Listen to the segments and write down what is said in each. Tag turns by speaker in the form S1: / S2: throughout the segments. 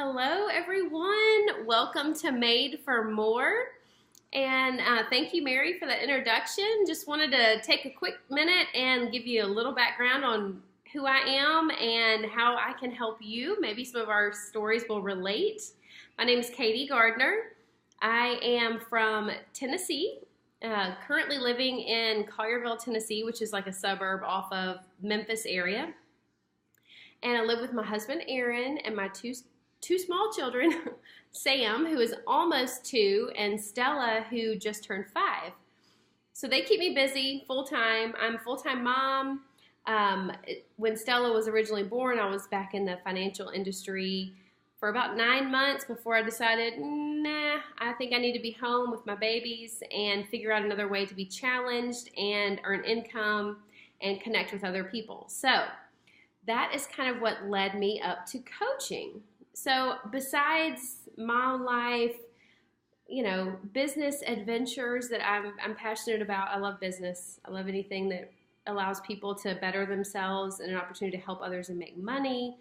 S1: Hello, everyone. Welcome to Made for More. And thank you, Mary, for that introduction. Just wanted to take a quick minute and give you a little background on who I am and how I can help you. Maybe some of our stories will relate. My name is Katie Gardner. I am from Tennessee, currently living in Collierville, Tennessee, which is like a suburb off of Memphis area. And I live with my husband, Aaron, and my two small children, Sam, who is almost 2, and Stella, who just turned 5. So they keep me busy full-time. I'm a full-time mom. When Stella was originally born, I was back in the financial industry for about 9 months before I decided, nah, I think I need to be home with my babies and figure out another way to be challenged and earn income and connect with other people. So that is kind of what led me up to coaching. So besides mom life, business adventures that I'm passionate about. I love business. I love anything that allows people to better themselves and an opportunity to help others and make money.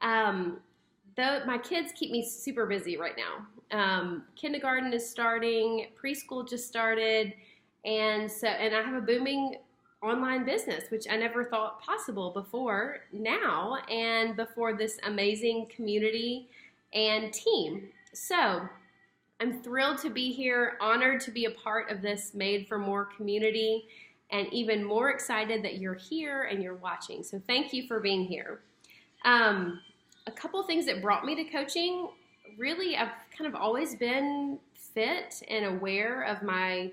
S1: Though my kids keep me super busy right now. Kindergarten is starting, preschool just started, and I have a booming online business, which I never thought possible before now and before this amazing community and team. So I'm thrilled to be here, honored to be a part of this Made for More community, and even more excited that you're here and you're watching. So thank you for being here. A couple things that brought me to coaching, really, I've kind of always been fit and aware of my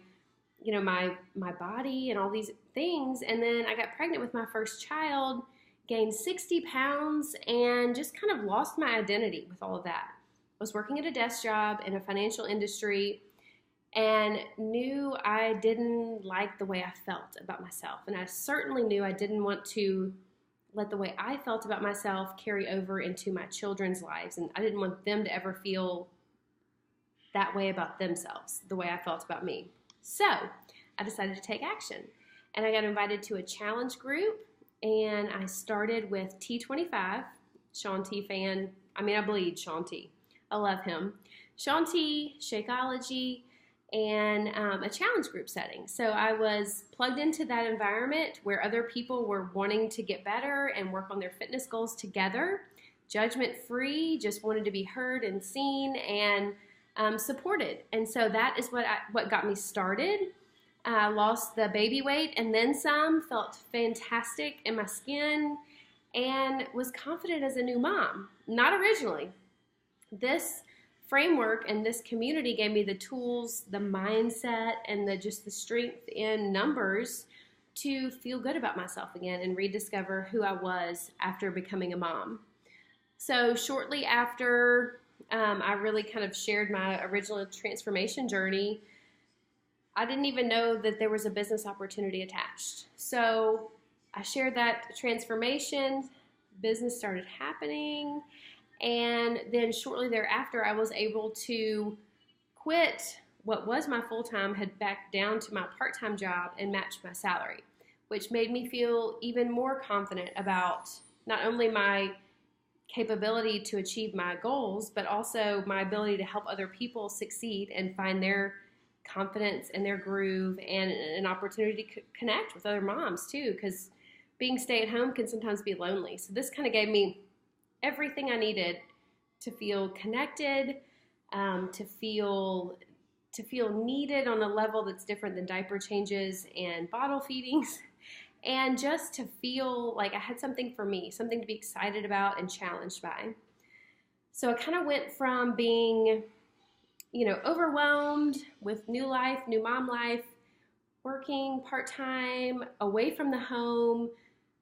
S1: body and all these things. And then I got pregnant with my first child, gained 60 pounds, and just kind of lost my identity with all of that. I was working at a desk job in a financial industry and knew I didn't like the way I felt about myself. And I certainly knew I didn't want to let the way I felt about myself carry over into my children's lives. And I didn't want them to ever feel that way about themselves, the way I felt about me. So I decided to take action, and I got invited to a challenge group, and I started with T25, Shaun T fan. I bleed Shaun T. I love him. Shaun T, Shakeology, and a challenge group setting. So I was plugged into that environment where other people were wanting to get better and work on their fitness goals together, judgment-free, just wanted to be heard and seen and supported. And so that is what got me started. I lost the baby weight and then some, felt fantastic in my skin, and was confident as a new mom. Not originally. This framework and this community gave me the tools, the mindset, and the strength in numbers to feel good about myself again and rediscover who I was after becoming a mom. So shortly after I really kind of shared my original transformation journey, I didn't even know that there was a business opportunity attached. So I shared that transformation, business started happening, and then shortly thereafter I was able to quit what was my full-time, head back down to my part-time job and match my salary, which made me feel even more confident about not only my capability to achieve my goals, but also my ability to help other people succeed and find their confidence and their groove and an opportunity to connect with other moms too, because being stay-at-home can sometimes be lonely. So this kind of gave me everything I needed to feel connected, to feel needed on a level that's different than diaper changes and bottle feedings, and just to feel like I had something for me, something to be excited about and challenged by. So I kind of went from being, overwhelmed with new life, new mom life, working part-time, away from the home,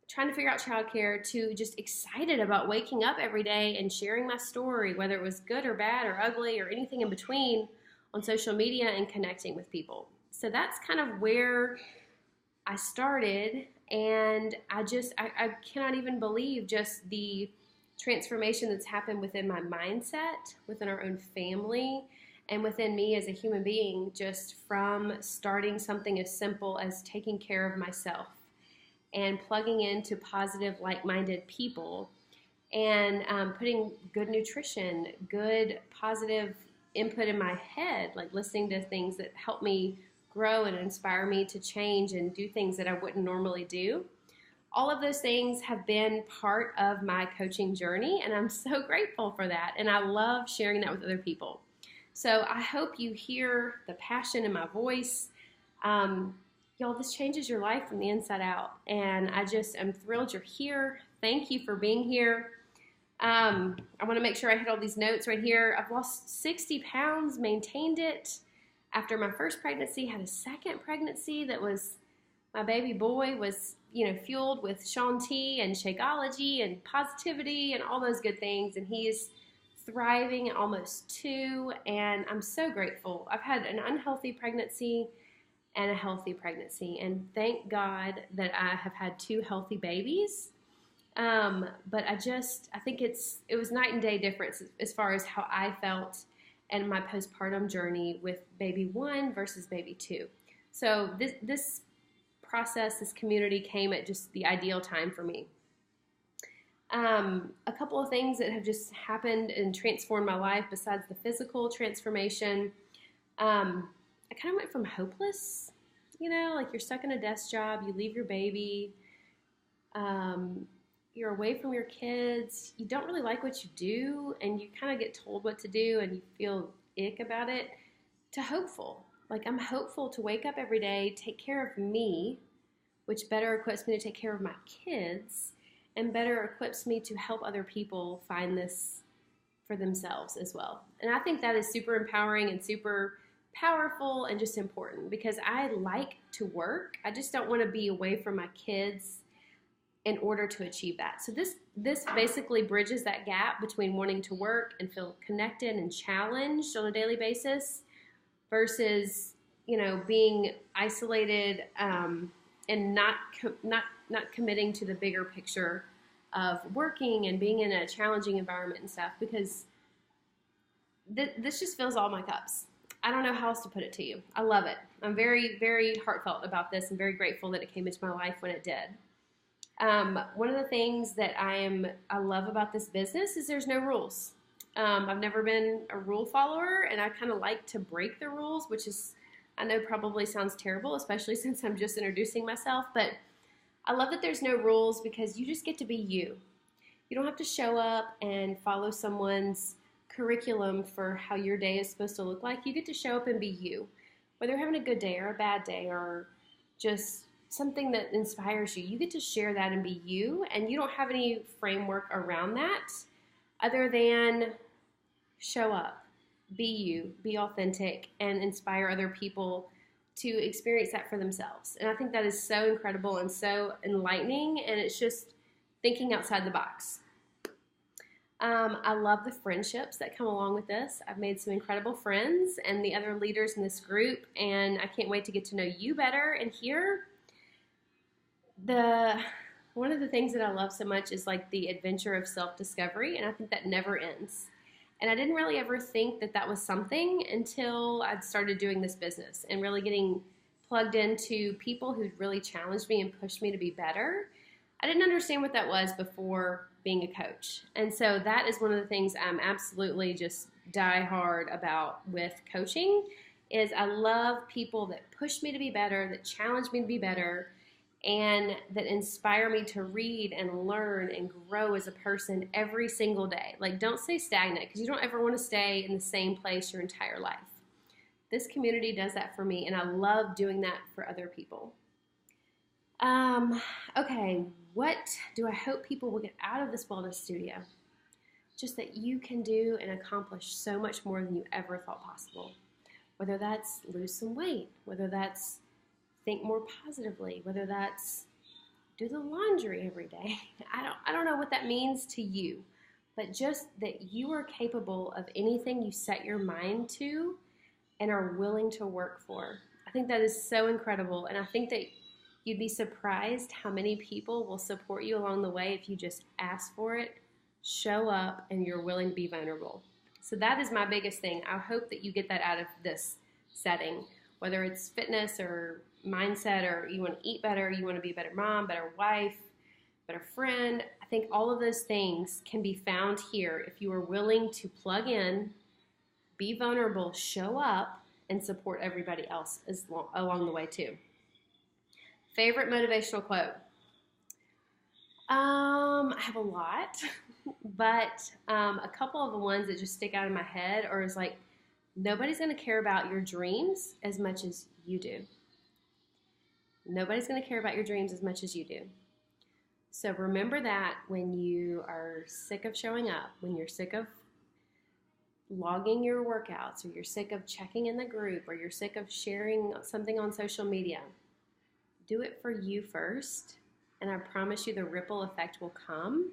S1: trying to figure out childcare, to just excited about waking up every day and sharing my story, whether it was good or bad or ugly or anything in between, on social media and connecting with people. So that's kind of where I started, and I cannot even believe just the transformation that's happened within my mindset, within our own family, and within me as a human being, just from starting something as simple as taking care of myself and plugging into positive, like-minded people and putting good nutrition, good positive input in my head, like listening to things that help me grow and inspire me to change and do things that I wouldn't normally do. All of those things have been part of my coaching journey, and I'm so grateful for that. And I love sharing that with other people. So I hope you hear the passion in my voice. Y'all, this changes your life from the inside out. And I just am thrilled you're here. Thank you for being here. I want to make sure I hit all these notes right here. I've lost 60 pounds, maintained it after my first pregnancy, had a second pregnancy that was, my baby boy was, fueled with Shaun T and Shakeology and positivity and all those good things. And he is thriving at almost 2, and I'm so grateful. I've had an unhealthy pregnancy and a healthy pregnancy, and thank God that I have had 2 healthy babies. But I think it was night and day difference as far as how I felt and my postpartum journey with baby 1 versus baby 2. So this process, this community came at just the ideal time for me. A couple of things that have just happened and transformed my life besides the physical transformation. I kind of went from hopeless, like you're stuck in a desk job, you leave your baby, you're away from your kids, you don't really like what you do, and you kind of get told what to do and you feel ick about it, to hopeful. Like, I'm hopeful to wake up every day, take care of me, which better equips me to take care of my kids, and better equips me to help other people find this for themselves as well. And I think that is super empowering and super powerful and just important, because I like to work. I just don't want to be away from my kids in order to achieve that. So this basically bridges that gap between wanting to work and feel connected and challenged on a daily basis versus, being isolated and not committing to the bigger picture of working and being in a challenging environment and stuff, because this just fills all my cups. I don't know how else to put it to you. I love it. I'm very, very heartfelt about this and very grateful that it came into my life when it did. One of the things that I love about this business is there's no rules. I've never been a rule follower, and I kind of like to break the rules, which is, I know, probably sounds terrible, especially since I'm just introducing myself, but I love that there's no rules because you just get to be you. You don't have to show up and follow someone's curriculum for how your day is supposed to look like. You get to show up and be you, whether you're having a good day or a bad day or just something that inspires you. You get to share that and be you, and you don't have any framework around that other than show up, be you, be authentic, and inspire other people to experience that for themselves. And I think that is so incredible and so enlightening, and it's just thinking outside the box. I love the friendships that come along with this. I've made some incredible friends and the other leaders in this group, and I can't wait to get to know you better and hear. One of the things that I love so much is like the adventure of self-discovery, and I think that never ends. And I didn't really ever think that that was something until I started doing this business and really getting plugged into people who really challenged me and pushed me to be better. I didn't understand what that was before being a coach. And so that is one of the things I'm absolutely just die hard about with coaching is I love people that push me to be better, that challenge me to be better, and that inspire me to read and learn and grow as a person every single day. Like, don't stay stagnant, because you don't ever want to stay in the same place your entire life. This community does that for me, and I love doing that for other people. Okay, what do I hope people will get out of this wellness studio? Just that you can do and accomplish so much more than you ever thought possible. Whether that's lose some weight, whether that's think more positively, whether that's do the laundry every day. I don't know what that means to you, but just that you are capable of anything you set your mind to and are willing to work for. I think that is so incredible, and I think that you'd be surprised how many people will support you along the way if you just ask for it, show up, and you're willing to be vulnerable. So that is my biggest thing. I hope that you get that out of this setting, whether it's fitness or mindset, or you want to eat better, you want to be a better mom, better wife, better friend. I I think all of those things can be found here if you are willing to plug in, be vulnerable, show up, and support everybody else along the way too. Favorite motivational quote? I have a lot, but a couple of the ones that just stick out in my head are like, nobody's going to care about your dreams as much as you do. Nobody's going to care about your dreams as much as you do. So remember that when you are sick of showing up, when you're sick of logging your workouts, or you're sick of checking in the group, or you're sick of sharing something on social media, do it for you first, and I promise you the ripple effect will come.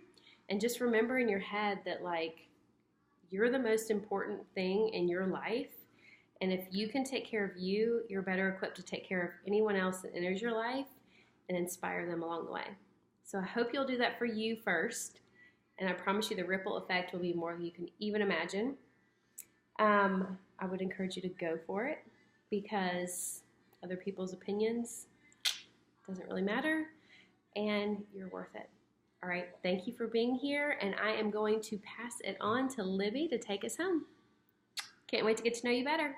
S1: And just remember in your head that, like, you're the most important thing in your life, and if you can take care of you, you're better equipped to take care of anyone else that enters your life and inspire them along the way. So I hope you'll do that for you first, and I promise you the ripple effect will be more than you can even imagine. I would encourage you to go for it, because other people's opinions doesn't really matter, and you're worth it. All right, thank you for being here, and I am going to pass it on to Libby to take us home. Can't wait to get to know you better.